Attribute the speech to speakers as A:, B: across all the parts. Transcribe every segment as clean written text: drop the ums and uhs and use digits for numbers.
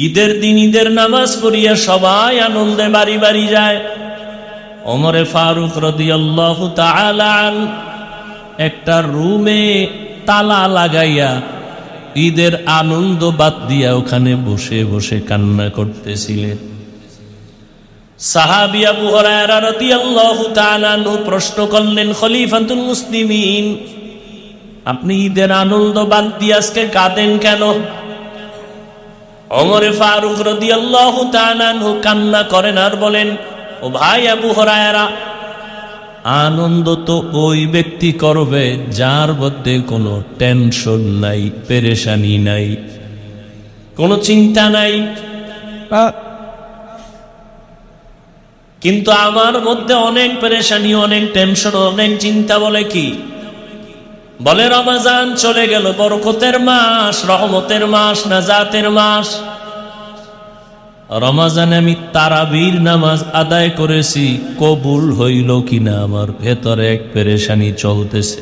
A: ঈদের দিন ঈদের নামাজ পড়িয়া সবাই আনন্দে বাড়ি বাড়ি যায়। ওমরে ফারুক রাদিয়াল্লাহু তাআলা একটা রুমে তালা লাগাইয়া ঈদের আনন্দ বাদ দিয়া ওখানে বসে বসে কান্না করতেছিলেন। সাহাবী আবু হুরায়রা রাদিয়াল্লাহু তাআলা প্রশ্ন করলেন, খলিফাতুল মুসলিমিন, আপনি ঈদের আনন্দ বাদ দিয়ে আজকে কাঁদেন কেন? ওমরে ফারুক রাদিয়াল্লাহু তাআলা কান্না করেন আর বলেন, ও ভাই আবু হুরায়রা, আনন্দ তো ওই ব্যক্তি করবে যার মধ্যে কোনো টেনশন নাই, পেরেশানি নাই, কোনো চিন্তা নাই। কিন্তু আমার মধ্যে অনেক পেরেশানি, অনেক টেনশন, অনেক চিন্তা। বলে কি? বলে রমজান চলে গেল, বরকতের মাস, রহমতের মাস, নাজাতের মাস। রমজানে আমি তারাবির নামাজ আদায় করেছি, কবুল হইল কিনা আমার ভেতরে এক পেরেশানি চলতেছে।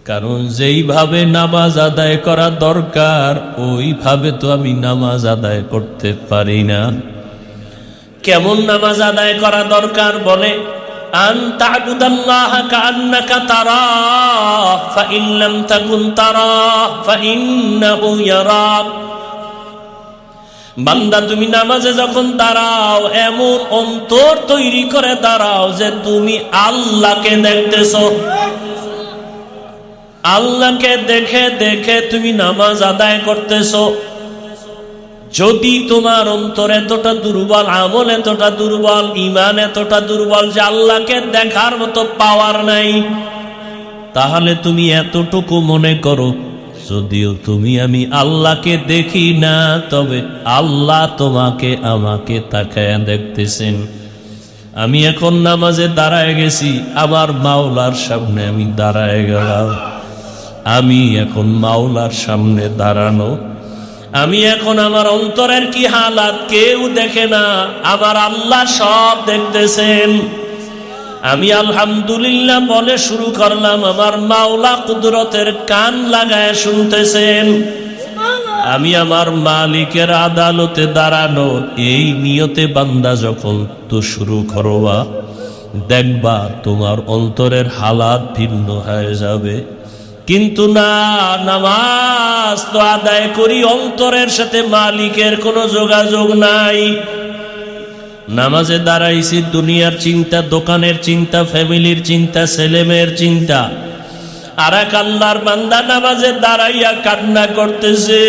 A: কারণ যেইভাবে নামাজ আদায় করা দরকার ওইভাবে তো আমি নামাজ আদায় করতে পারি না। কেমন নামাজ আদায় করা দরকার? বলে, আন তা'বুদাল্লাহা কাআন্নাকা তারাহ ফাইন লাম তাকুন তারাহ ফাইন্নাহু ইয়ারাক। বান্দা, তুমি নামাজে যখন দাঁড়াও এমন অন্তর তৈরি করে দাঁড়াও যে তুমি আল্লাহকে দেখতেছো। আল্লাহকে দেখে দেখে তুমি নামাজ আদায় করতেছো। যদি তোমার অন্তর এতটা দুর্বল, আমল এতটা দুর্বল, ঈমান এতটা দুর্বল যে আল্লাহকে দেখার মতো পাওয়ার নাই, তাহলে তুমি এতটুকু মনে করো, যদিও আমি আল্লাহকে দেখি না, তবে আল্লাহ তোমাকে আমাকে তাকায়া দেখতেছেন। আমি এখন নামাজে দাঁড়ায় গেছি, আমার মাওলার সামনে আমি দাঁড়ায় গেলাম। আমি এখন মাওলার সামনে দাঁড়ানো। আমি এখন আমার অন্তরের কি হালাত কেউ দেখে না, আমার আল্লাহ সব দেখতেছেন। আমি আলহামদুলিল্লাহ বলে শুরু করলাম, আমার মাওলা কুদরতের কান লাগায় শুনতেছেন। আমি আমার মালিকের আদালতে দাঁড়ানো, এই নিয়তে বান্দা যখন তো শুরু করবা, দেখবা তোমার অন্তরের হালাত ভিন্ন হয়ে যাবে। কিন্তু না, নামাজ তো আদায় করি, অন্তরের সাথে মালিকের কোনো যোগাযোগ নাই। নামাজে দাঁড়াইছি দুনিয়ার চিন্তা, দোকানের চিন্তা, ফ্যামিলির চিন্তা, ছেলেমেয়ের চিন্তা। আর এক আল্লাহর বান্দা নামাজে দাঁড়াইয়া কান্না করতেছে।